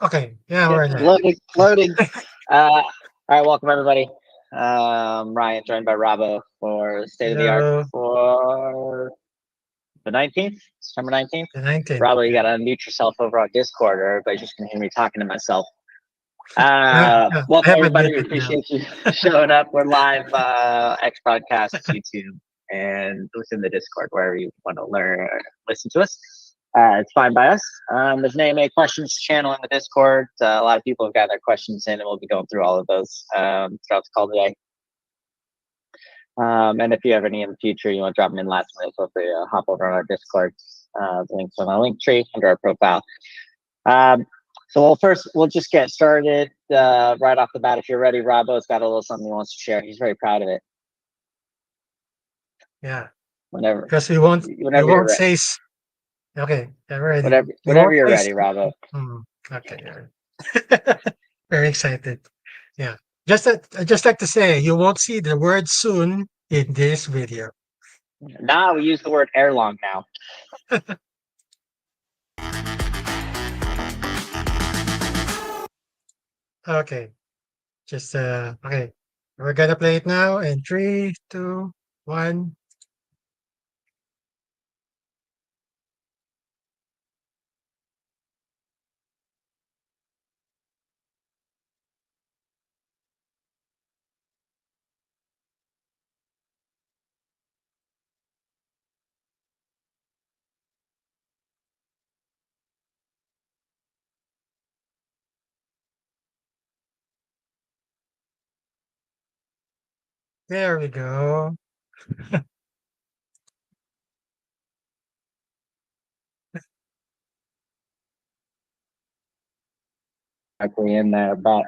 Okay. Yeah, Yep, we're live. loading, loading. All right, welcome everybody. Ryan, joined by Rabo for State of the Art Hello. for the 19th, September 19th. The 19th. Rabo, you Yeah. got to unmute yourself over on Discord, or everybody's just going to hear me talking to myself. Yeah. I Welcome have everybody. We unmuted now. appreciate you showing up. We're live, X Podcasts, YouTube, and within the Discord, wherever you want to learn or listen to us. It's fine by us. There's an AMA questions channel in the Discord. A lot of people have got their questions in, and we'll be going through all of those throughout the call today. And if you have any in the future, you want to drop them in last minute, feel free to hop over on our Discord. The links on our link tree under our profile. So we'll just get started right off the bat. If you're ready, Robbo's got a little something he wants to share. He's very proud of it. Yeah. Whenever, Because we whenever you're won't ready, say okay, I'm ready. We whenever won't you're say ready, Robbo. okay, yeah. Very excited. Yeah. I just like to say you won't see the word soon in this video. Now we use the word air long now. Okay. Just okay. We're gonna play it now in three, two, one. There we go. Exactly in there, but what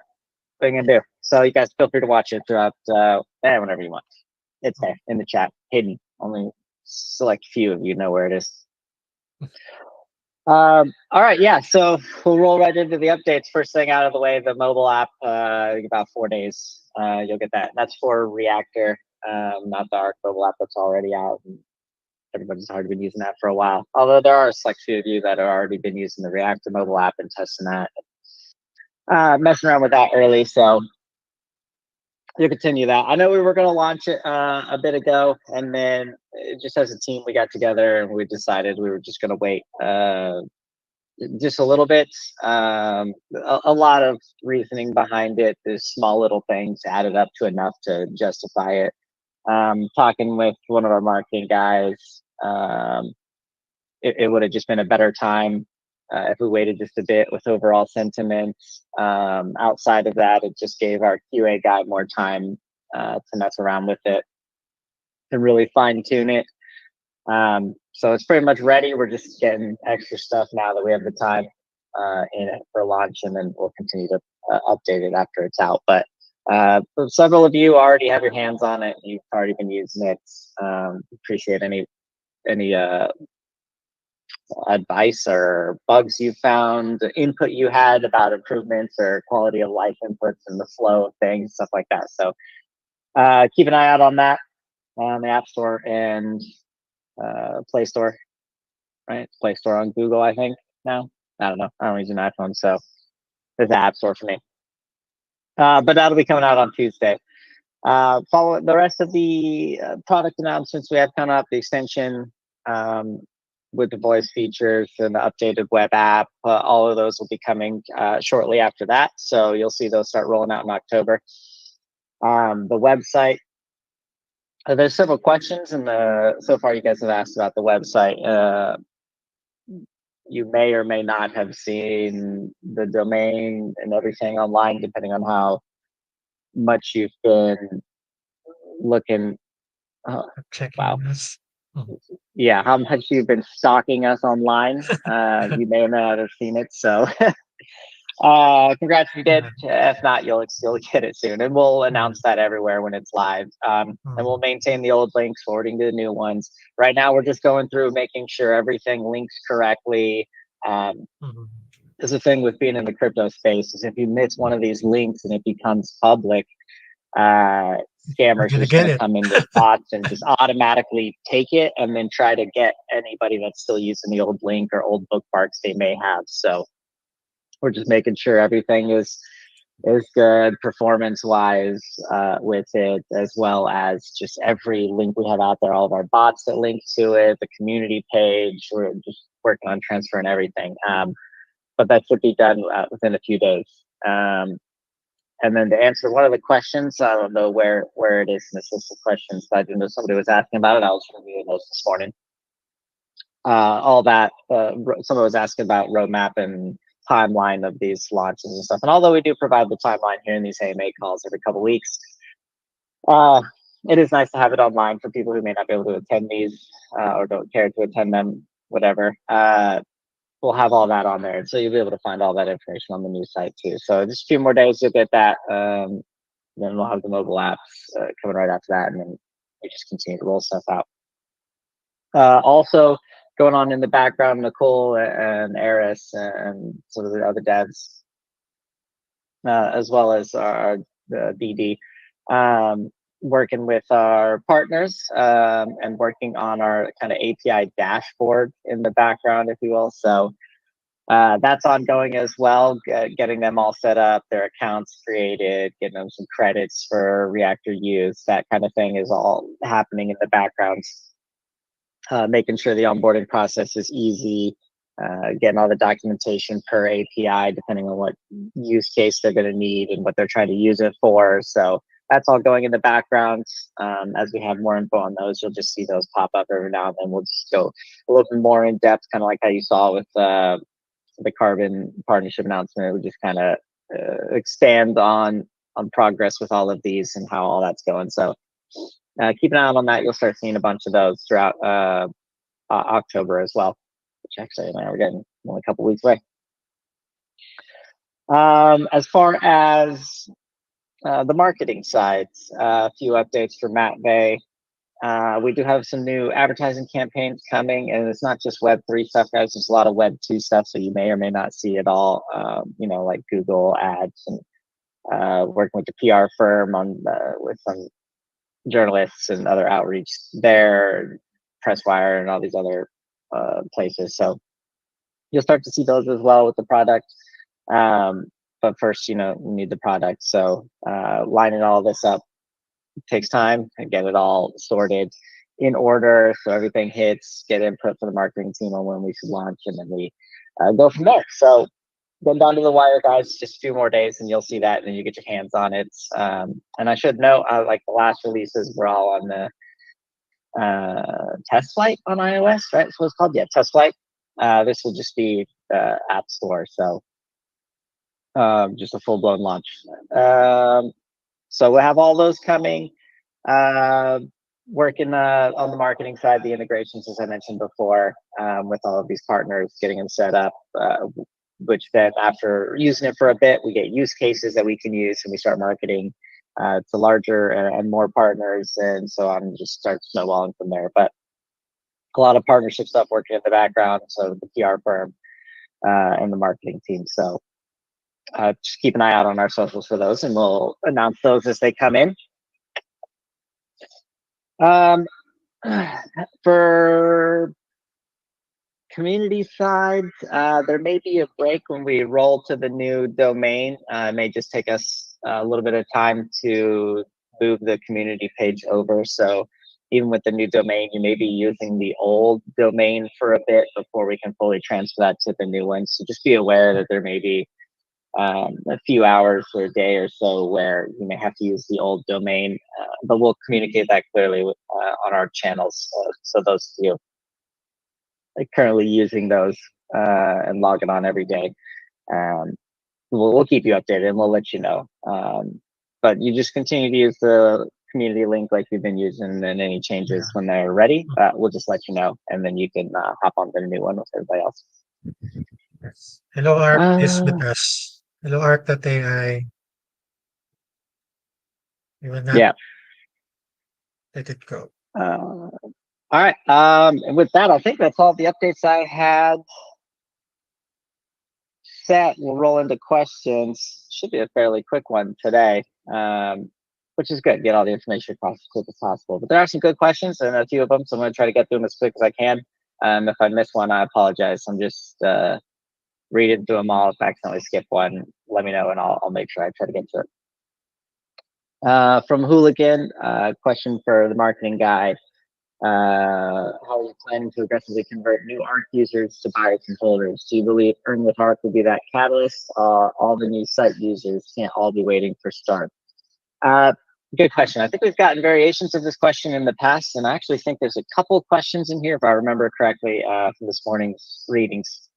are you gonna do? So you guys feel free to watch it throughout whenever you want. It's there in the chat, hidden. Only select few of you know where it is. All right, yeah. So we'll roll right into the updates. First thing out of the way, the mobile app. About 4 days, you'll get that. That's for Reactor, not the Arc mobile app that's already out. And everybody's already been using that for a while. Although there are a select few of you that have already been using the Reactor mobile app and testing that, messing around with that early. So you continue that. I know we were going to launch it a bit ago, and then just as a team, we got together and we decided we were just going to wait just a little bit. A lot of reasoning behind it. There's small little things added up to enough to justify it. Talking with one of our marketing guys, it would have just been a better time if we waited just a bit with overall sentiments. Outside of that, it just gave our QA guy more time to mess around with it, to really fine tune it. So it's pretty much ready. We're just getting extra stuff now that we have the time in it for launch, and then we'll continue to update it after it's out. But several of you already have your hands on it. You've already been using it. Appreciate any advice or bugs you found, input you had about improvements or quality of life inputs and the flow of things, stuff like that. So keep an eye out on that on the App Store and Play Store, right? Play Store on Google, I think now. I don't know. I don't use an iPhone, so there's the App Store for me. But that'll be coming out on Tuesday. Follow the rest of the product announcements we have coming up, the extension with the voice features and the updated web app. All of those will be coming shortly after that. So you'll see those start rolling out in October. The website. There's several questions, and so far you guys have asked about the website. You may or may not have seen the domain and everything online, depending on how much you've been looking. Oh, I'm checking wow. this. Mhm. Yeah, how much you've been stalking us online. You may or may not have seen it. So congrats if you did. Yeah. If not, you'll get it soon, and we'll Mhm. announce that everywhere when it's live. And we'll Mhm. maintain the old links, forwarding to the new ones. Right now, we're just going through making sure everything links correctly. Um, Mhm. there's a thing with being in the crypto space is if you miss one of these links and it becomes public, uh, We're scammers are gonna just get going to it. come in with bots and just automatically take it and then try to get anybody that's still using the old link or old bookmarks they may have. So we're just making sure everything is good performance wise with it, as well as just every link we have out there, all of our bots that link to it, the community page. We're just working on transferring everything. But that should be done within a few days. And then to answer one of the questions, I don't know where it is in the list of questions, but I do know somebody was asking about it. I was reviewing those this morning. All that, someone was asking about roadmap and timeline of these launches and stuff. And although we do provide the timeline here in these AMA calls every couple of weeks, uh, it is nice to have it online for people who may not be able to attend these or don't care to attend them, whatever. We'll have all that on there. So you'll be able to find all that information on the new site too. So just a few more days, you'll get that. Then we'll have the mobile apps coming right after that. And then we just continue to roll stuff out. Also, going on in the background, Nicole and Eris and some of the other devs, as well as our BD, working with our partners and working on our kind of API dashboard in the background, if you will. So that's ongoing as well, getting them all set up, their accounts created, getting them some credits for Reactor use, that kind of thing is all happening in the background. Making sure the onboarding process is easy, getting all the documentation per API, depending on what use case they're going to need and what they're trying to use it for. So that's all going in the background. As we have more info on those, you'll just see those pop up every now and then. We'll just go a little bit more in depth, kind of like how you saw with the Carbon partnership announcement. We just kind of expand on progress with all of these and how all that's going. So keep an eye out on that. You'll start seeing a bunch of those throughout October as well, which actually now we're getting only a couple weeks away. As far as the marketing side, a few updates for Matt Bay. We do have some new advertising campaigns coming, and it's not just Web3 stuff, guys. There's a lot of Web2 stuff, so you may or may not see it all. Like Google ads and working with the PR firm on with some journalists and other outreach there, Presswire and all these other places. So you'll start to see those as well with the product. But first, we need the product. So lining all this up takes time and get it all sorted in order so everything hits, get input from the marketing team on when we should launch, and then we go from there. So going down to the wire, guys, just a few more days and you'll see that, and then you get your hands on it. And I should note, like the last releases were all on the test flight on iOS, right? That's what it's called. Yeah, test flight. This will just be the App Store. So just a full-blown launch. So we'll have all those coming. Working on the marketing side, the integrations, as I mentioned before, with all of these partners, getting them set up, which then after using it for a bit, we get use cases that we can use and we start marketing to larger and more partners. And so I'm just start snowballing from there. But a lot of partnership stuff working in the background. So the PR firm and the marketing team. So just keep an eye out on our socials for those, and we'll announce those as they come in. For community side, there may be a break when we roll to the new domain. It may just take us a little bit of time to move the community page over. So even with the new domain, you may be using the old domain for a bit before we can fully transfer that to the new one. So just be aware that there may be a few hours or a day or so where you may have to use the old domain, but we'll communicate that clearly on our channels. So those of you currently using those and logging on every day, we'll keep you updated and we'll let you know. But you just continue to use the community link like you've been using, and any changes when they're ready, we'll just let you know, and then you can hop on the new one with everybody else. Yes. Hello, Art is with us. Hello, Art.ai. We will not let it go. All right. And with that, I think that's all the updates I had set. We'll roll into questions. Should be a fairly quick one today, which is good. Get all the information across as quick as possible. But there are some good questions and a few of them, so I'm going to try to get through them as quick as I can. If I miss one, I apologize. I'm just read into them all. If I accidentally skip one, let me know and I'll make sure I try to get to it. From Hooligan, question for the marketing guy. How are you planning to aggressively convert new ARC users to buyers and holders? Do you believe Earn with ARC will be that catalyst? All the new site users can't all be waiting for Start? Uh, Good question. I think we've gotten variations of this question in the past, and I actually think there's a couple questions in here, if I remember correctly, from this morning's readings.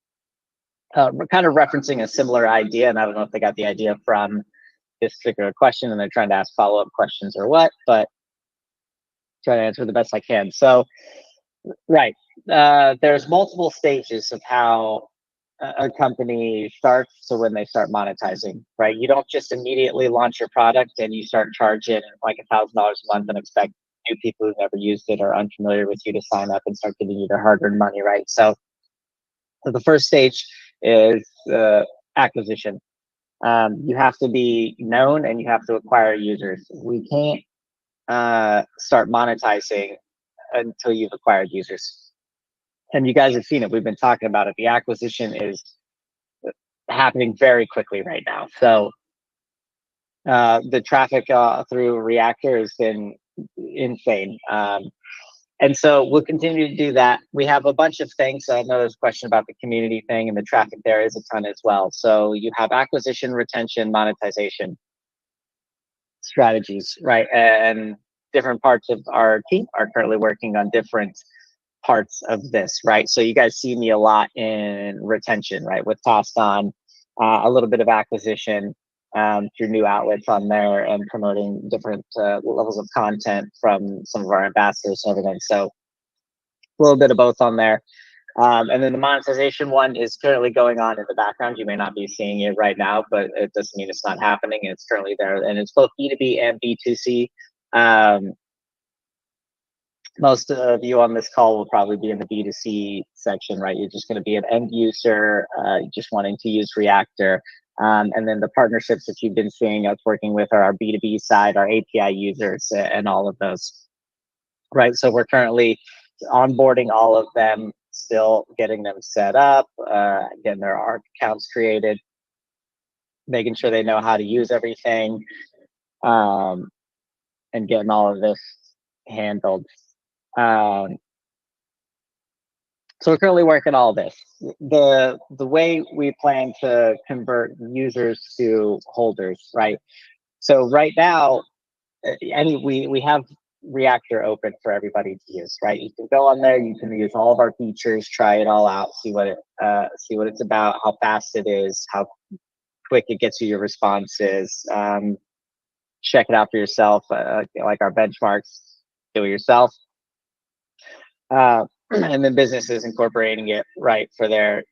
We're kind of referencing a similar idea, and I don't know if they got the idea from this particular question and they're trying to ask follow-up questions or what, but try to answer the best I can. So, right, there's multiple stages of how a company starts to when they start monetizing, right? You don't just immediately launch your product and you start charging like $1,000 a month and expect new people who've never used it or unfamiliar with you to sign up and start giving you their hard-earned money, right? So the first stage is acquisition. You have to be known and you have to acquire users. We can't start monetizing until you've acquired users. And you guys have seen it. We've been talking about it. The acquisition is happening very quickly right now. So the traffic through Reactor has been insane. And so we'll continue to do that. We have a bunch of things. So I know there's a question about the community thing, and the traffic there is a ton as well. So you have acquisition, retention, monetization strategies, right? And different parts of our team are currently working on different parts of this, right? So you guys see me a lot in retention, right? With Tossed On, a little bit of acquisition through new outlets on there and promoting different levels of content from some of our ambassadors and everything. So a little bit of both on there. And then the monetization one is currently going on in the background. You may not be seeing it right now, but it doesn't mean it's not happening. It's currently there, and it's both B2B and B2C. Most of you on this call will probably be in the B2C section, right? You're just going to be an end user, just wanting to use Reactor. And then the partnerships that you've been seeing us working with are our B2B side, our API users, and all of those, right? So we're currently onboarding all of them, still getting them set up, getting their ARC accounts created, making sure they know how to use everything, and getting all of this handled. So we're currently working all this. The way we plan to convert users to holders, right? So right now, we have Reactor open for everybody to use, right? You can go on there, you can use all of our features, try it all out, see what it's about, how fast it is, how quick it gets you your responses. Check it out for yourself, like our benchmarks, do it yourself. And then businesses incorporating it right for their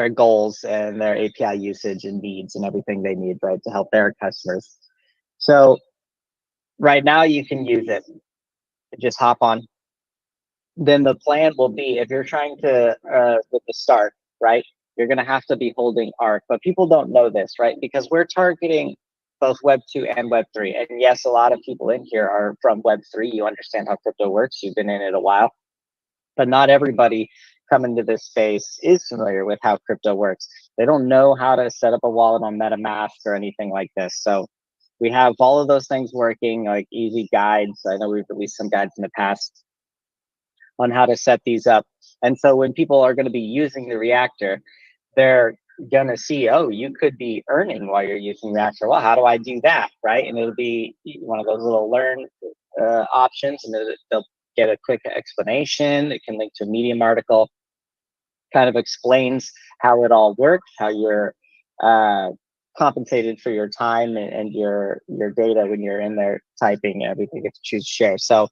goals and their API usage and needs and everything they need, right, to help their customers. So right now you can use it. Just hop on. Then the plan will be, if you're trying to with the Start, right, you're going to have to be holding ARC, but people don't know this, right, because we're targeting both Web 2 and Web 3. And yes, a lot of people in here are from Web 3. You understand how crypto works. You've been in it a while. But not everybody coming to this space is familiar with how crypto works. They don't know how to set up a wallet on MetaMask or anything like this. So we have all of those things working, like easy guides. I know we've released some guides in the past on how to set these up. And so when people are going to be using the Reactor, they're going to see, oh, you could be earning while you're using Reactor. Well, how do I do that, right? And it'll be one of those little learn options, and they'll get a quick explanation. It can link to a Medium article, kind of explains how it all works, how you're compensated for your time and your data when you're in there typing and everything. You get to choose share. So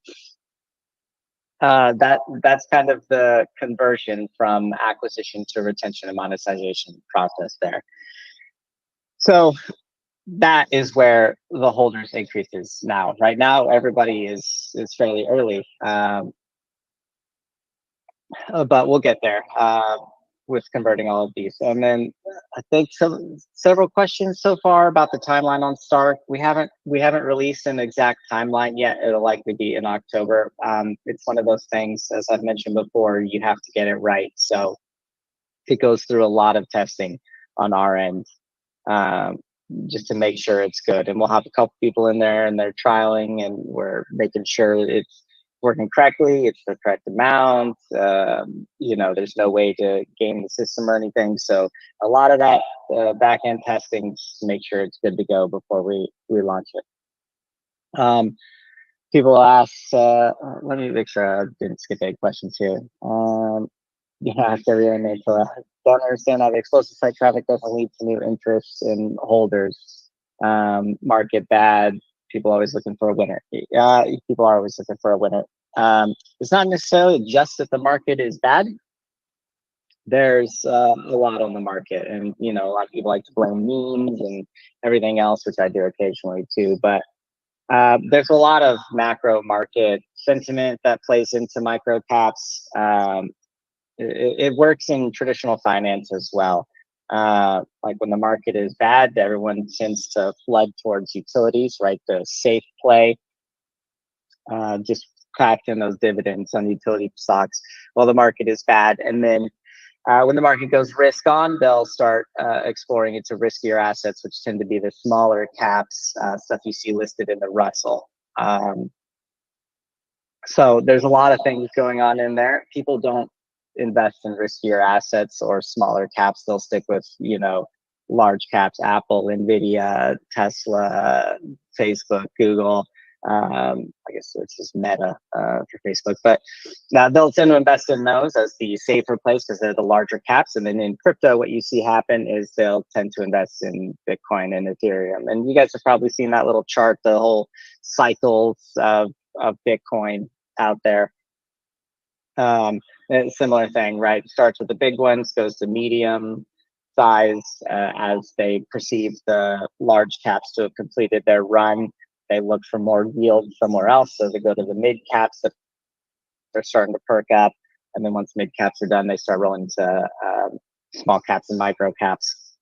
that's kind of the conversion from acquisition to retention and monetization process there. So that is where the holders increases now. Right now, everybody is fairly early, but we'll get there with converting all of these. And then I think several questions so far about the timeline on Stark. We haven't released an exact timeline yet. It'll likely be in October. It's one of those things, as I've mentioned before, you have to get it right. So it goes through a lot of testing on our end, um, just to make sure it's good. And we'll have a couple people in there and they're trialing and we're making sure it's working correctly, it's the correct amount. There's no way to game the system or anything. So a lot of that back end testing just to make sure it's good to go before we launch it. People ask, let me make sure I didn't skip any questions here. Ask everyone they don't understand how the explosive site traffic doesn't lead to new interests in holders. Market bad. People always looking for a winner. People are always looking for a winner. It's not necessarily just that the market is bad. There's a lot on the market, and a lot of people like to blame memes and everything else, which I do occasionally too. But there's a lot of macro market sentiment that plays into micro caps. It works in traditional finance as well. Like when the market is bad, everyone tends to flood towards utilities, right? The safe play, just cracked in those dividends on utility stocks while the market is bad. And then when the market goes risk on, they'll start exploring into riskier assets, which tend to be the smaller caps, stuff you see listed in the Russell. So there's a lot of things going on in there. People don't invest in riskier assets or smaller caps. They'll stick with, large caps, Apple, Nvidia, Tesla, Facebook, Google. I guess it's just Meta for Facebook, but now they'll tend to invest in those as the safer place because they're the larger caps. And then in crypto, what you see happen is they'll tend to invest in Bitcoin and Ethereum. And you guys have probably seen that little chart, the whole cycles of Bitcoin out there. Similar thing, right? Starts with the big ones, goes to medium size as they perceive the large caps to have completed their run. They look for more yield somewhere else, so they go to the mid caps that they're starting to perk up. And then once mid caps are done, they start rolling to small caps and micro caps,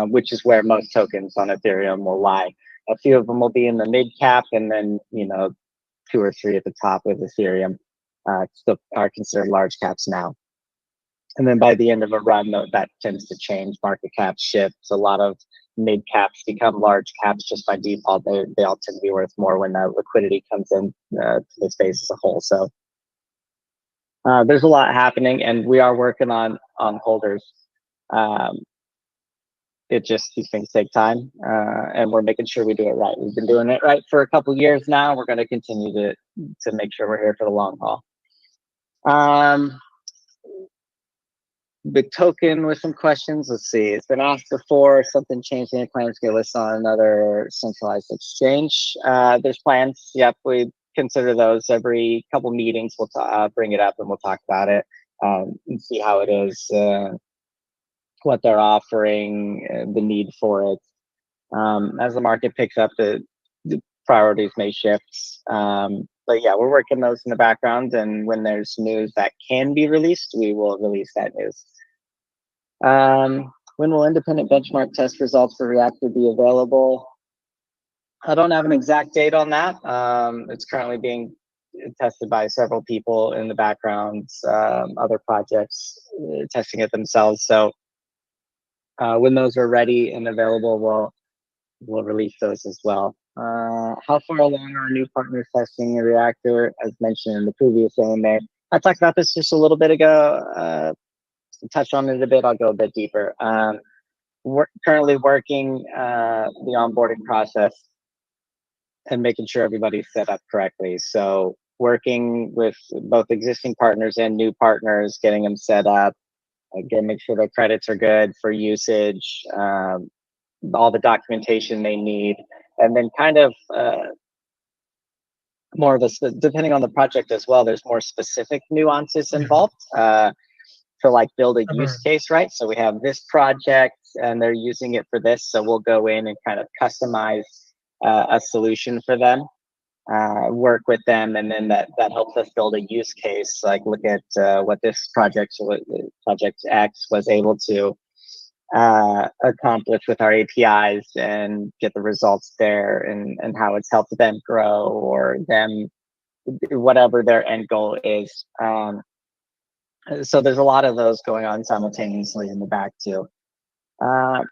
which is where most tokens on Ethereum will lie. A few of them will be in the mid cap, and then 2 or 3 at the top with Ethereum. Still are considered large caps now. And then by the end of a run, though, that tends to change. Market caps shifts. A lot of mid caps become large caps just by default. They all tend to be worth more when that liquidity comes in to the space as a whole. So there's a lot happening, and we are working on holders. It just, these things take time, and we're making sure we do it right. We've been doing it right for a couple years now. We're going to continue to make sure we're here for the long haul. Big token with some questions. Let's see. It's been asked before. Something changed. Any plans to get listed on another centralized exchange? There's plans. Yep, we consider those every couple meetings. We'll bring it up and we'll talk about it and see how it is, what they're offering, the need for it. As the market picks up, the priorities may shift. But yeah, we're working those in the background, and when there's news that can be released, we will release that news. When will independent benchmark test results for Reactor be available? I don't have an exact date on that. It's currently being tested by several people in the background, other projects testing it themselves. So when those are ready and available, we'll release those as well. How far along are new partners testing a Reactor? As mentioned in the previous AMA, I talked about this just a little bit ago. Touch on it a bit. I'll go a bit deeper. We're currently working the onboarding process and making sure everybody's set up correctly. So working with both existing partners and new partners, getting them set up, again, make sure their credits are good for usage, all the documentation they need, and then kind of more of a, depending on the project as well, there's more specific nuances involved for like build a use case, right? So we have this project and they're using it for this. So we'll go in and kind of customize a solution for them, work with them, and then that helps us build a use case. Like look at what this project X was able to accomplish with our APIs and get the results there, and how it's helped them grow or them, whatever their end goal is. So there's a lot of those going on simultaneously in the back too. Uh, did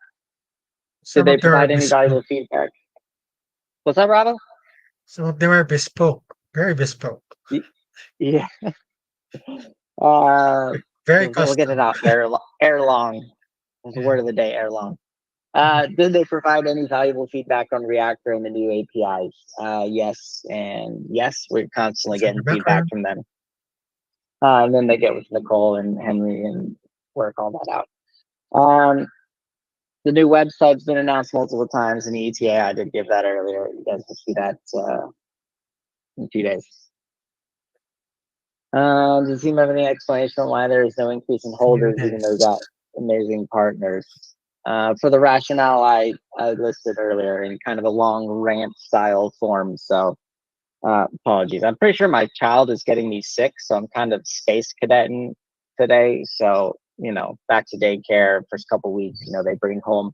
Some they of them are provide any bespoke. valuable feedback? What's that, Bravo? Some of them are bespoke, very bespoke, Yeah. Uh, very we'll get it custom. out. Air long. That's the Yeah, word of the day. Air long. yeah. Did they provide any valuable feedback on Reactor and the new APIs? Yes, and yes, we're constantly It's in the getting feedback background. from them. And then they get with Nicole and Henry and work all that out. Um, the new website's been announced multiple times in the ETA. I did give that earlier. You guys will see that in a few days. Does the team have any explanation on why there is no increase in Few holders, even though we days. got amazing partners? For the rationale I listed earlier in kind of a long rant style form. So apologies. I'm pretty sure my child is getting me sick, so I'm kind of space cadetting today. So, back to daycare first couple weeks, they bring home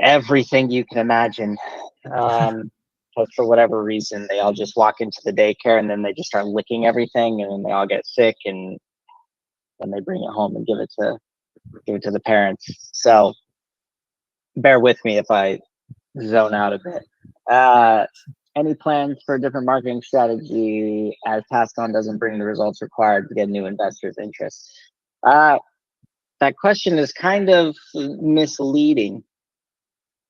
everything you can imagine. But for whatever reason, they all just walk into the daycare and then they just start licking everything, and then they all get sick, and then they bring it home and give it to the parents. So bear with me if I zone out a bit. Uh, any plans for a different marketing strategy as TaskOn doesn't bring the results required to get new investors' interest? Uh, that question is kind of misleading.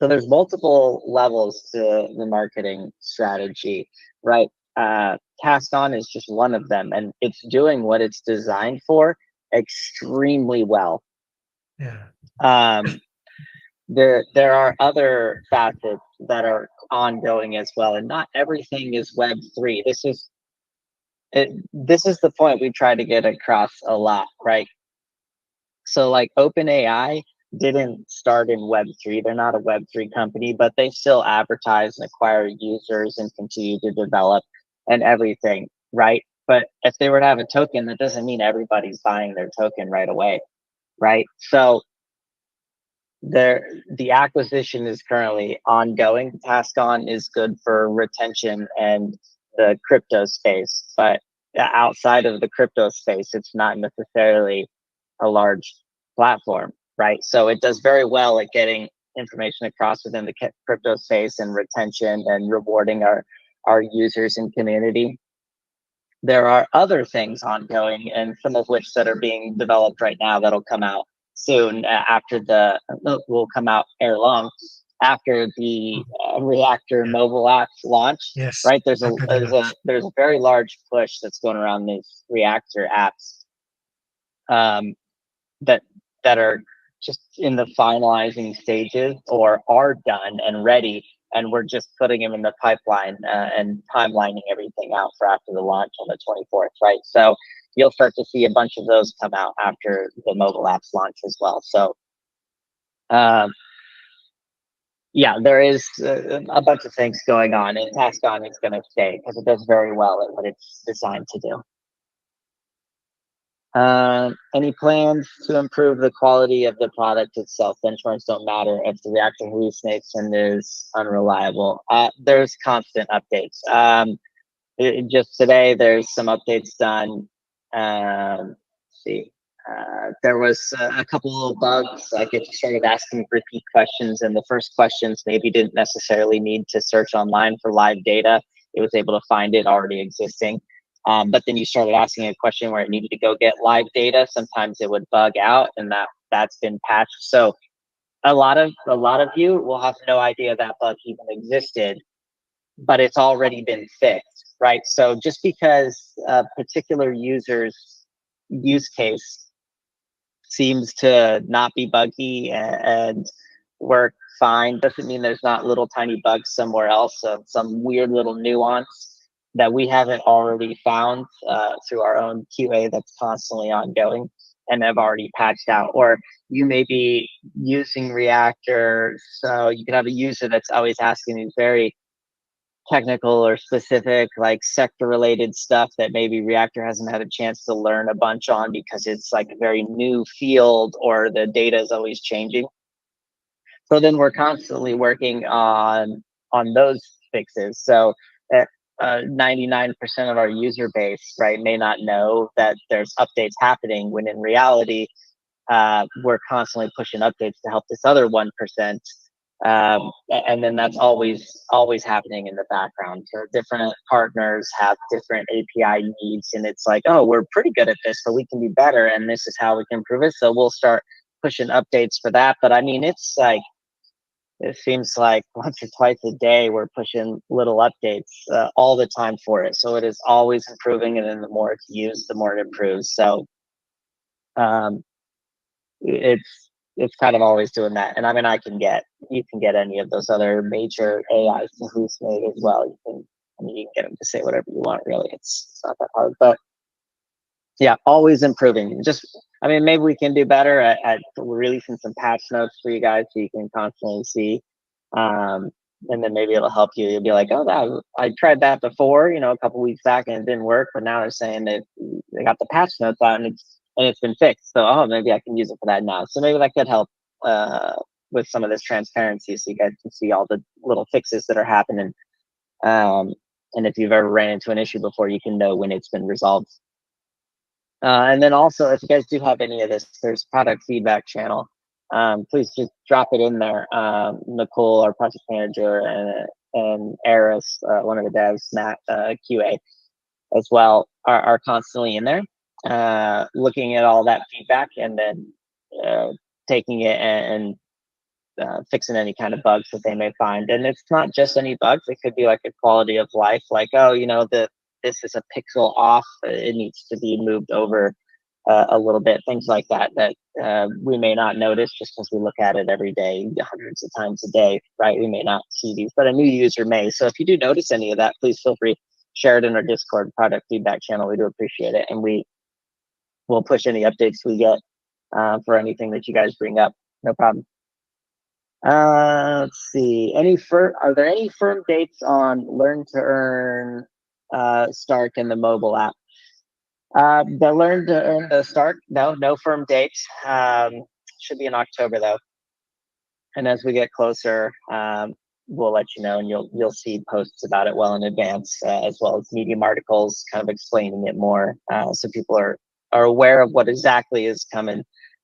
So there's multiple levels to the marketing strategy, right? TaskOn is just one of them, and it's doing what it's designed for extremely well. Yeah, Um, there are other facets that are ongoing as well, and not everything is Web3. This is the point we try to get across a lot, right? So like OpenAI didn't start in Web3. They're not a Web3 company, but they still advertise and acquire users and continue to develop and everything, right? But if they were to have a token, that doesn't mean everybody's buying their token right away, right? So the acquisition is currently ongoing. TaskOn is good for retention and the crypto space, but outside of the crypto space, it's not necessarily a large platform, right? So it does very well at getting information across within the crypto space and retention and rewarding our users and community. There are other things ongoing, and some of which that are being developed right now that'll come out soon after will come out ere long after the oh, Reactor yeah, mobile apps launch. yes. Right, there's a After the there's a launch. there's a very large push that's going around these Reactor apps, um, that that are just in the finalizing stages or are done and ready, and we're just putting them in the pipeline and timelining everything out for after the launch on the 24th, right? So you'll start to see a bunch of those come out after the mobile apps launch as well. So um, yeah, there is a bunch of things going on, and TaskOn is going to stay because it does very well at what it's designed to do. Any plans to improve the quality of the product itself? Benchmarks don't matter if the reactor hallucinates and is unreliable. There's constant updates. Just today, there's some updates done. Let's see. There was a couple of bugs. Like it started asking repeat questions, and the first questions maybe didn't necessarily need to search online for live data. It was able to find it already existing. But then you started asking a question where it needed to go get live data. Sometimes it would bug out, and that's been patched. So a lot of you will have no idea that bug even existed, but it's already been fixed, right? So just because a particular user's use case seems to not be buggy and work fine doesn't mean there's not little tiny bugs somewhere else of some weird little nuance that we haven't already found through our own QA that's constantly ongoing and have already patched out. Or you may be using Reactor, so you can have a user that's always asking these very technical or specific like sector related stuff that maybe Reactor hasn't had a chance to learn a bunch on because it's like a very new field or the data is always changing. So then we're constantly working on those fixes. So 99% of our user base, right, may not know that there's updates happening, when in reality, we're constantly pushing updates to help this other 1%. And then that's always happening in the background. So different partners have different API needs, and it's like, oh, we're pretty good at this, but we can be better, and this is how we can improve it. So we'll start pushing updates for that. But I mean, it's like, it seems like once or twice a day we're pushing little updates all the time for it. So it is always improving, and then the more it's used, the more it improves. So um, it's kind of always doing that. And I mean, you can get any of those other major AIs to hallucinate as well. I mean, you can get them to say whatever you want. Really, it's not that hard. But yeah, always improving. Just, I mean, maybe we can do better at releasing some patch notes for you guys, so you can constantly see. Um, and then maybe it'll help you. You'll be like, oh, I tried that before, a couple weeks back, and it didn't work. But now they're saying that they got the patch notes out, and it's been fixed. So, oh, maybe I can use it for that now. So maybe that could help with some of this transparency, so you guys can see all the little fixes that are happening. And if you've ever ran into an issue before, you can know when it's been resolved. And then also, if you guys do have any of this, there's product feedback channel. Please just drop it in there. Nicole, our project manager, and Eris, one of the devs, Matt, QA, as well, are constantly in there, looking at all that feedback, and then taking it and fixing any kind of bugs that they may find. And it's not just any bugs. It could be like a quality of life, like, oh, this is a pixel off. It needs to be moved over a little bit. Things like that we may not notice just because we look at it every day, hundreds of times a day, right? We may not see these, but a new user may. So if you do notice any of that, please feel free, share it in our Discord product feedback channel. We do appreciate it, and we will push any updates we get for anything that you guys bring up. No problem. Let's see. Are there any firm dates on Learn to Earn Stark in the mobile app? The Learn to Earn the Stark, no firm dates. Should be in October though. And as we get closer, we'll let you know, and you'll see posts about it well in advance, as well as Medium articles kind of explaining it more, so people are aware of what exactly is coming.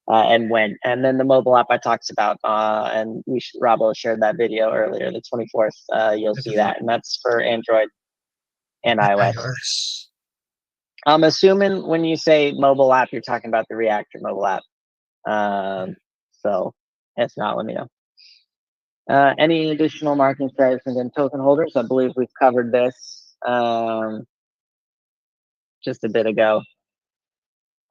And when. And then the mobile app I talked about, and Robbo shared that video earlier, the 24th. You'll see that, and that's for Android and iOS. I'm assuming when you say mobile app, you're talking about the Reactor mobile app. So if not, let me know. Any additional marketing strategies and token holders? I believe we've covered this just a bit ago.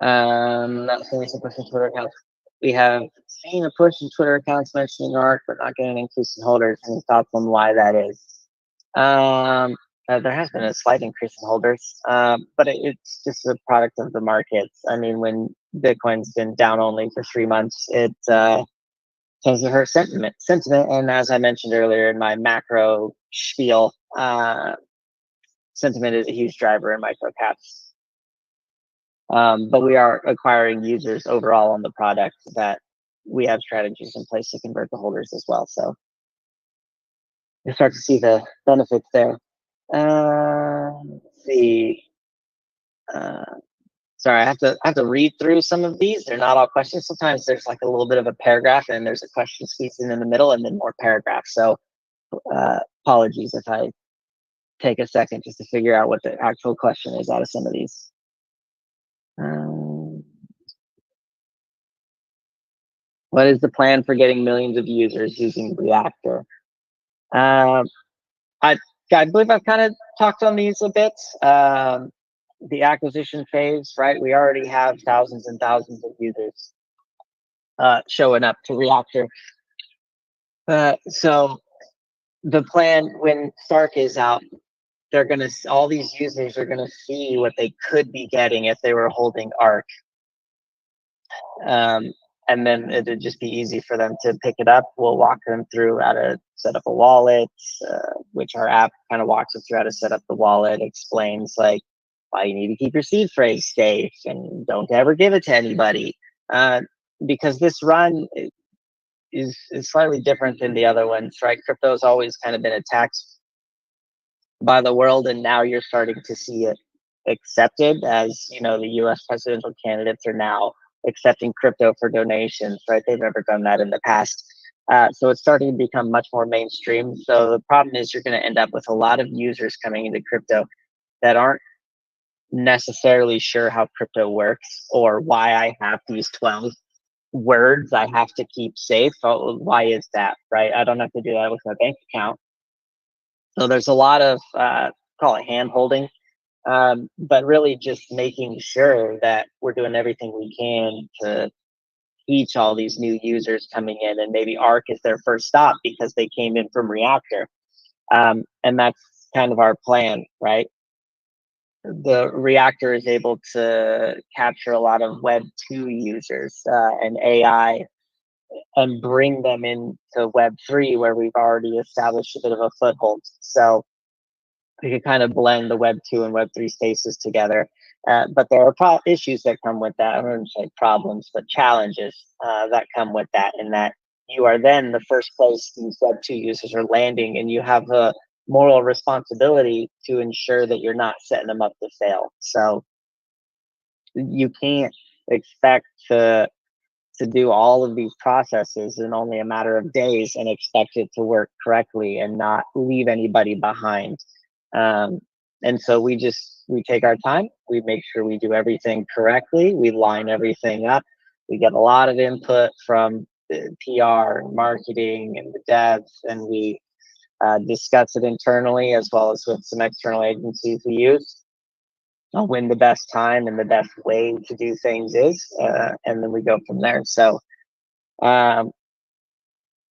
Not seeing some push in Twitter accounts. We have seen a push in Twitter accounts mentioning ARC, but not getting an increase in holders. Any thoughts on why that is? There has been a slight increase in holders, but it's just a product of the markets. I mean, when Bitcoin's been down only for 3 months, it tends to hurt sentiment. And as I mentioned earlier in my macro spiel, sentiment is a huge driver in micro caps. But we are acquiring users overall on the product, that we have strategies in place to convert the holders as well. So you start to see the benefits there. Let's see. Sorry, I have to read through some of these. They're not all questions. Sometimes there's like a little bit of a paragraph, and there's a question squeezed in the middle, and then more paragraphs. So apologies if I take a second just to figure out what the actual question is out of some of these. What is the plan for getting millions of users using Reactor? I believe I've kind of talked on these a bit. The acquisition phase, right? We already have thousands and thousands of users showing up to Reactor. So the plan when Stark is out, all these users are gonna see what they could be getting if they were holding ARC. And then it'd just be easy for them to pick it up. We'll walk them through how to set up a wallet, which our app kind of walks them through how to set up the wallet, explains like why you need to keep your seed phrase safe and don't ever give it to anybody. Because this run is slightly different than the other ones, right? Crypto's always kind of been a tax by the world, and now you're starting to see it accepted as the U.S. presidential candidates are now accepting crypto for donations. Right, they've never done that in the past. So it's starting to become much more mainstream. So the problem is you're going to end up with a lot of users coming into crypto that aren't necessarily sure how crypto works or why I have these 12 words I have to keep safe. Oh, why is that? Right? I don't have to do that with my bank account. So there's a lot of call it hand holding, but really just making sure that we're doing everything we can to teach all these new users coming in, and maybe ARC is their first stop because they came in from Reactor, and that's kind of our plan, right? The Reactor is able to capture a lot of Web 2 users and AI and bring them into Web 3, where we've already established a bit of a foothold. So we could kind of blend the Web 2 and Web 3 spaces together. But there are issues that come with that. I don't say problems, but challenges that come with that, in that you are then the first place these Web 2 users are landing, and you have a moral responsibility to ensure that you're not setting them up to fail. So you can't expect to do all of these processes in only a matter of days and expect it to work correctly and not leave anybody behind. Um, and so we take our time, we make sure we do everything correctly, we line everything up, we get a lot of input from the PR and marketing and the devs, and we discuss it internally as well as with some external agencies we use on when the best time and the best way to do things is, and then we go from there. So um,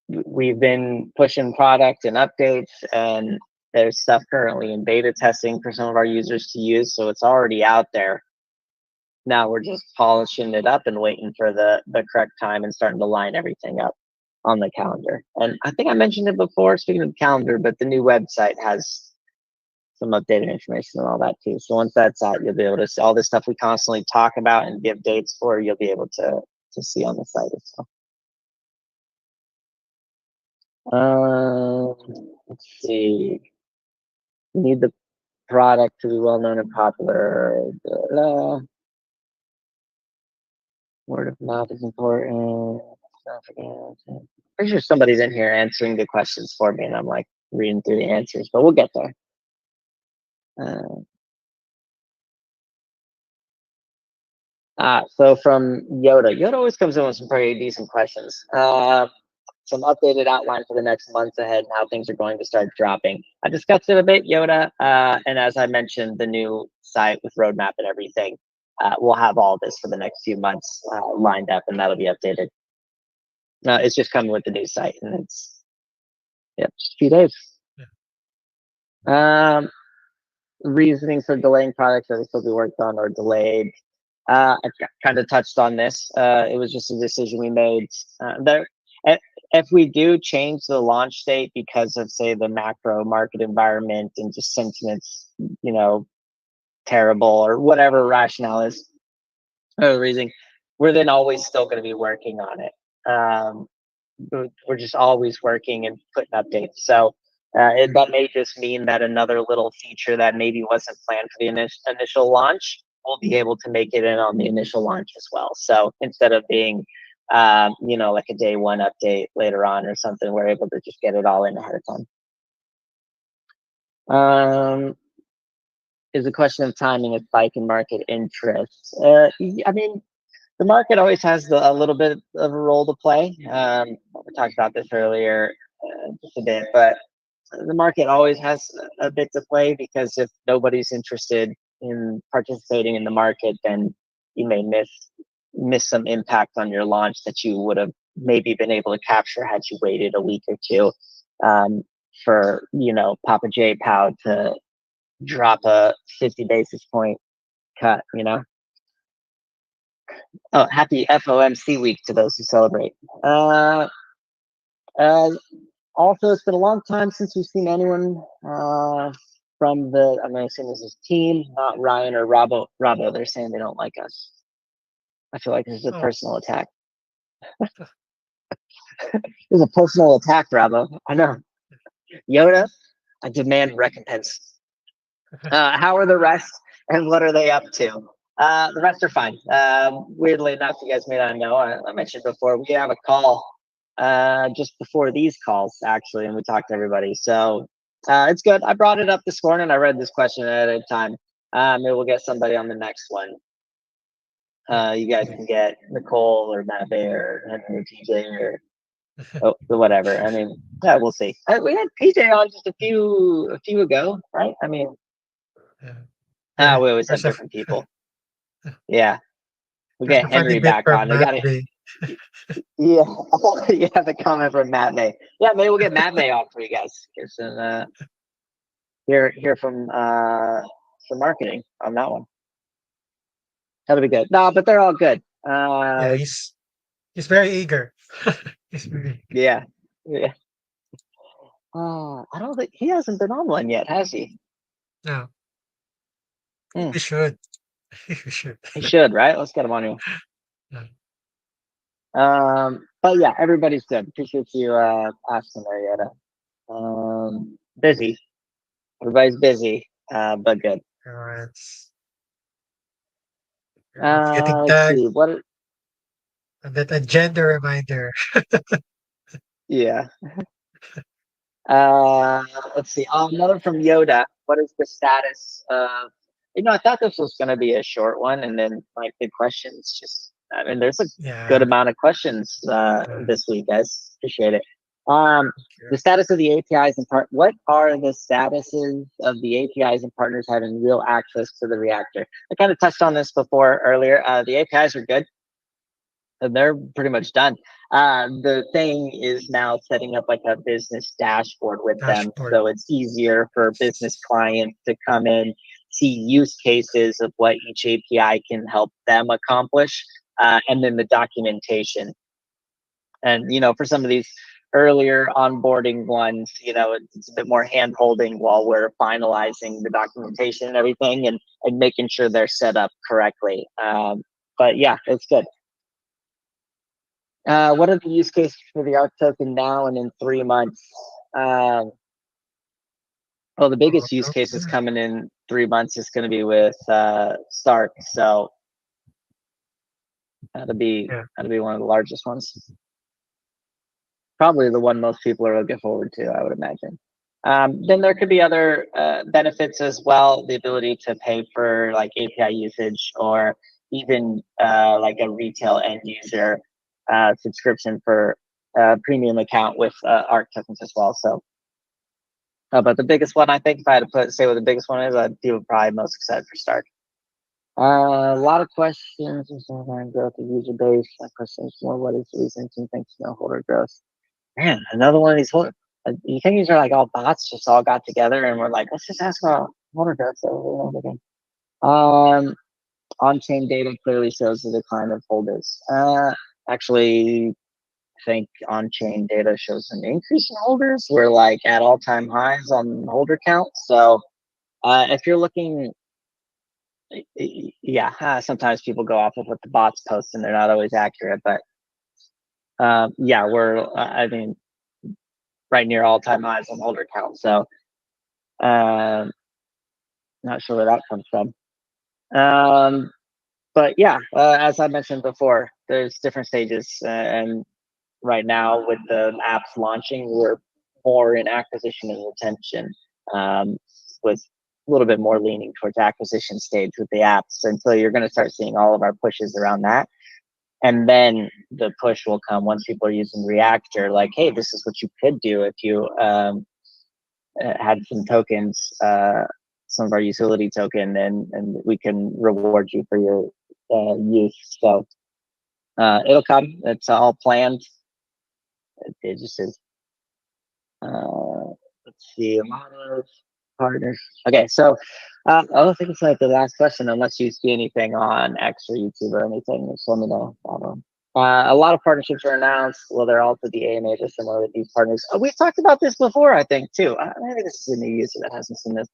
we've been pushing product and updates, and there's stuff currently in beta testing for some of our users to use, so it's already out there. Now we're just polishing it up and waiting for the correct time and starting to line everything up on the calendar. And I think I mentioned it before, speaking of the calendar, but the new website has some updated information and all that too. So once that's out, you'll be able to see all this stuff we constantly talk about and give dates for. You'll be able to see on the site itself. Let's see. You need the product to be well known and popular. Word of mouth is important. Pretty sure somebody's in here answering the questions for me, and I'm like reading through the answers, but we'll get there. So from Yoda always comes in with some pretty decent questions. Some updated outline for the next months ahead and how things are going to start dropping. I discussed it a bit, Yoda, and as I mentioned, the new site with roadmap and everything. We'll have all this for the next few months lined up, and that'll be updated. It's just coming with the new site, and it's just a few days. Yeah. Reasoning for delaying products that will still be worked on or delayed. I kind of touched on this. It was just a decision we made. If we do change the launch date because of, say, the macro market environment and just sentiments, terrible or whatever rationale is, or reason, we're then always still going to be working on it. We're just always working and putting updates. So that may just mean that another little feature that maybe wasn't planned for the initial launch, we'll be able to make it in on the initial launch as well. So instead of being, like a day one update later on or something, we're able to just get it all in ahead of time. Is a question of timing a spike in market interest? I mean, the market always has a little bit of a role to play. We talked about this earlier just a bit, but the market always has a bit to play, because if nobody's interested in participating in the market, then you may miss some impact on your launch that you would have maybe been able to capture had you waited a week or two for Papa J Pow to drop a 50 basis point cut. Oh, happy FOMC week to those who celebrate. Also, it's been a long time since we've seen anyone from the, I'm going to assume this is team, not Ryan or Robbo. They're saying they don't like us. I feel like this is a personal attack. This is a personal attack, Robbo. I know. Yoda, I demand recompense. How are the rest, and what are they up to? The rest are fine. Weirdly enough, you guys may not know. I mentioned before we have a call just before these calls, actually, and we talked to everybody. So it's good. I brought it up this morning. I read this question at a time. Maybe we'll get somebody on the next one. You guys can get Nicole or Matt or Henry or TJ or whatever. I mean, yeah, we'll see. We had PJ on just a few ago, right? I mean, Yeah. we always have There's a different people. Yeah, we there's get a funny Henry bit back from on. They Matt got it. Bay. Yeah, you have the comment from Matt May. Yeah, maybe we'll get Matt May on for you guys. Here's some hear from marketing on that one. That'll be good. No, but they're all good. Yeah, he's very eager. He's very Yeah, yeah. I don't think he hasn't been on one yet, has he? no, Hmm. he should. He should. He should, right? Let's get him on here. Yeah. But yeah, everybody's good. Appreciate you asking, Marietta. Busy. Everybody's busy, but good. It's it's getting Let's tagged see. What? that agenda reminder. Yeah. Uh, let's see. Another from Yoda. What is the status of? I thought this was going to be a short one, and then like the questions just. I mean, there's a good Yeah. amount of questions Uh, this week, guys. Appreciate it. Um, okay. the status of the APIs and what are the statuses of the APIs and partners having real access to the reactor? I kind of touched on this before earlier. The APIs are good, and they're pretty much done. The thing is now setting up like a business dashboard with them, Dashboard. so it's easier for business clients to come in, see use cases of what each API can help them accomplish, and then the documentation. And for some of these earlier onboarding ones, it's a bit more hand holding while we're finalizing the documentation and everything, and making sure they're set up correctly. But yeah, it's good. What are the use cases for the ARC token now and in 3 months? Um, well, the Oh, biggest use case that's okay. coming in 3 months is going to be with Stark. So that'll be Yeah. that'll be one of the largest ones. Probably the one most people are looking forward to, I would imagine. Then there could be other benefits as well. The ability to pay for like API usage, or even like a retail end user subscription for a premium account with ARC tokens as well. So, but the biggest one, I think, if I had to say what the biggest one is, people probably most excited for Stark. A lot of questions. Growth of user base. My question is more: what is the reason to think no holder growth? Man, another one of these whole. You think these are like all bots just all got together and we're like, let's just ask about holder growth over and over again. On-chain data clearly shows the decline of holders. Actually, I think on-chain data shows an increase in holders. We're like at all-time highs on holder count. So if you're looking, yeah, sometimes people go off of what the bots post and they're not always accurate. But yeah, I mean, right near all-time highs on holder count. So not sure where that comes from. But yeah, as I mentioned before, there's different stages, and right now with the apps launching, we're more in acquisition and retention, with a little bit more leaning towards acquisition stage with the apps. And so you're going to start seeing all of our pushes around that. And then the push will come once people are using Reactor, like, hey, this is what you could do if you had some tokens, some of our utility token, and we can reward you for your use. So it'll come. It's all planned. It just is. Let's see, a lot of partners. Okay, so I don't think it's like the last question, unless you see anything on X or YouTube or anything. Just let me know. A lot of partnerships are announced. Well, they're all to the AMAs or similar with these partners. We've talked about this before, I think, too. Maybe this is a new user that hasn't seen this.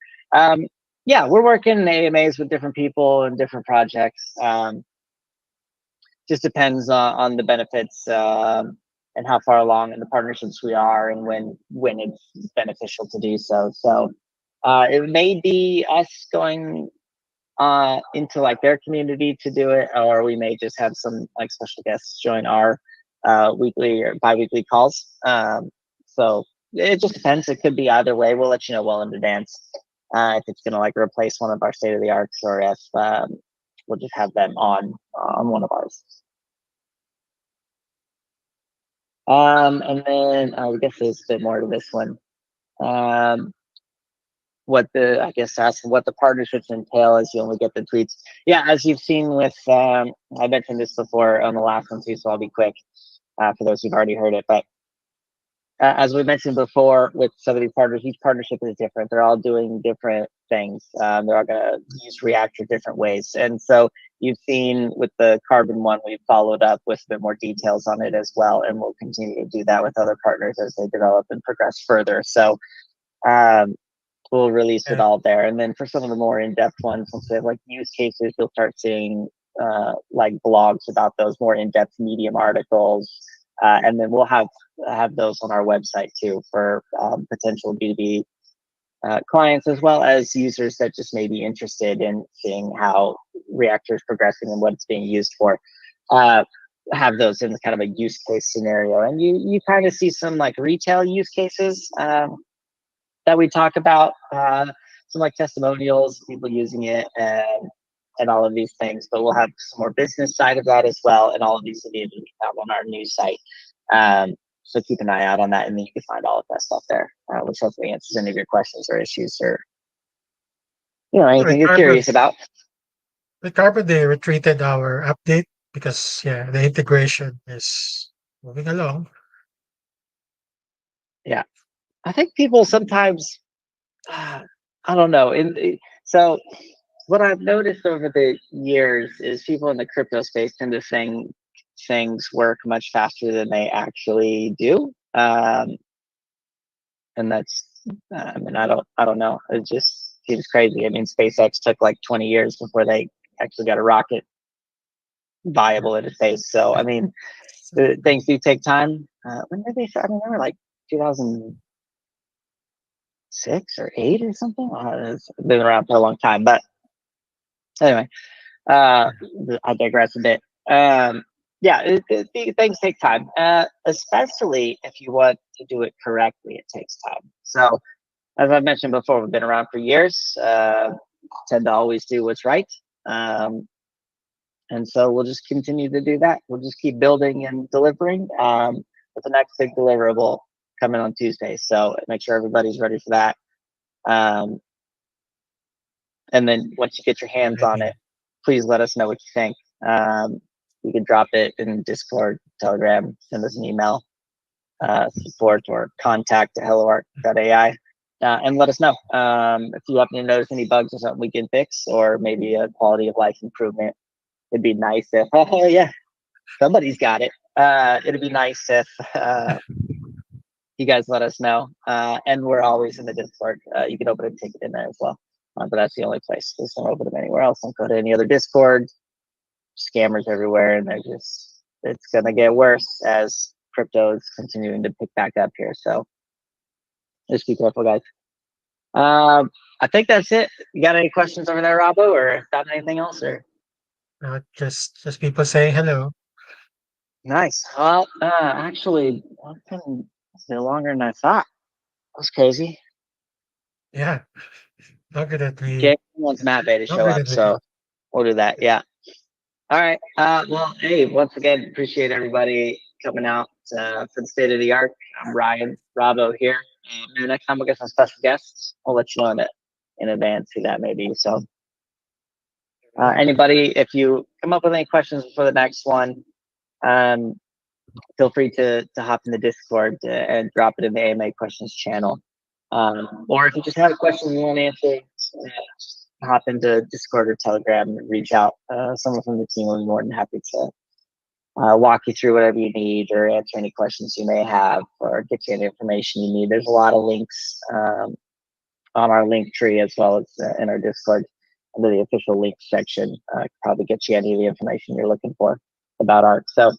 Yeah, we're working in AMAs with different people and different projects. Just depends on the benefits and how far along in the partnerships we are, and when it's beneficial to do so. So It may be us going into like their community to do it, or we may just have some like special guests join our weekly or bi-weekly calls. So it just depends. It could be either way. We'll let you know well in advance if it's going to like replace one of our state of the arts, or if we'll just have them on one of ours. And then I guess there's a bit more to this one. What the I guess asking what the partnerships entail as you only get the tweets. Yeah, as you've seen with I mentioned this before on the last one too, so I'll be quick for those who've already heard it. But as we mentioned before, with some of these partners, each partnership is different. They're all doing different things. They're all going to use React in different ways. And so you've seen with the Carbon one, we've followed up with a bit more details on it as well. And we'll continue to do that with other partners as they develop and progress further. So we'll release it Yeah. all there. And then for some of the more in-depth ones, once they have like use cases, you'll start seeing like blogs about those more in-depth Medium articles. And then we'll have those on our website too for potential B2B clients, as well as users that just may be interested in seeing how Reactor is progressing and what it's being used for. Have those in kind of a use case scenario. And you kind of see some like retail use cases that we talk about, some like testimonials, people using it, and all of these things. But we'll have some more business side of that as well, and all of these will be out on our news site. So keep an eye out on that, and then you can find all of that stuff there, which hopefully answers any of your questions or issues, or anything you're curious about. With Carbon, they retreated our update because yeah, the integration is moving along. Yeah, I think people sometimes, I don't know. So what I've noticed over the years is people in the crypto space tend to think things work much faster than they actually do. And that's, I mean, I don't know. It just seems crazy. I mean, SpaceX took like 20 years before they actually got a rocket viable in space. So, I mean, things do take time. When did they start? I mean, they were like 2006 or 8 or something. It's been around for a long time. But anyway, I digress a bit. Yeah, things take time, especially if you want to do it correctly. It takes time. So, as I've mentioned before, we've been around for years. Tend to always do what's right, and so we'll just continue to do that. We'll just keep building and delivering. With the next big deliverable coming on Tuesday, so make sure everybody's ready for that. And then once you get your hands on it, please let us know what you think. You can drop it in Discord, Telegram, send us an email, support or contact at helloarc.ai, and let us know if you happen to notice any bugs or something we can fix, or maybe a quality of life improvement. It'd be nice if, oh yeah, somebody's got it. It'd be nice if you guys let us know. And we're always in the Discord. You can open a ticket in there as well. But that's the only place. Just don't open them anywhere else. Don't go to any other Discord. Scammers everywhere, and it's gonna get worse as crypto is continuing to pick back up here. So just be careful, guys. I think that's it. You got any questions over there, Robbo, or got anything else? Or Just people saying hello. nice. Well, actually, it's been longer than I thought. That was crazy. Yeah, longer than Jay we wants Matt Bay to show longer up, than we so we'll do that. Yeah. All right. Well, hey, once again, appreciate everybody coming out for the State of the Art. I'm Ryan Robbo here. And next time we'll get some special guests. I'll let you know in advance who that may be. So, anybody, if you come up with any questions for the next one, feel free to hop in the Discord and drop it in the AMA questions channel. Or if you just have a question you want to answer, hop into Discord or Telegram and reach out. Someone from the team will be more than happy to walk you through whatever you need, or answer any questions you may have, or get you any information you need. There's a lot of links on our link tree, as well as in our Discord under the official link section. Probably get you any of the information you're looking for about ARC. So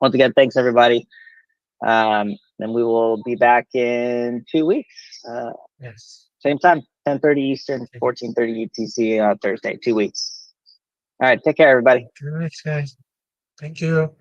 once again, thanks everybody. And we will be back in 2 weeks. yes. Same time, 10:30 Eastern, Okay. 14:30 UTC Thursday, 2 weeks. All right, take care, everybody. Thanks, guys. Thank you.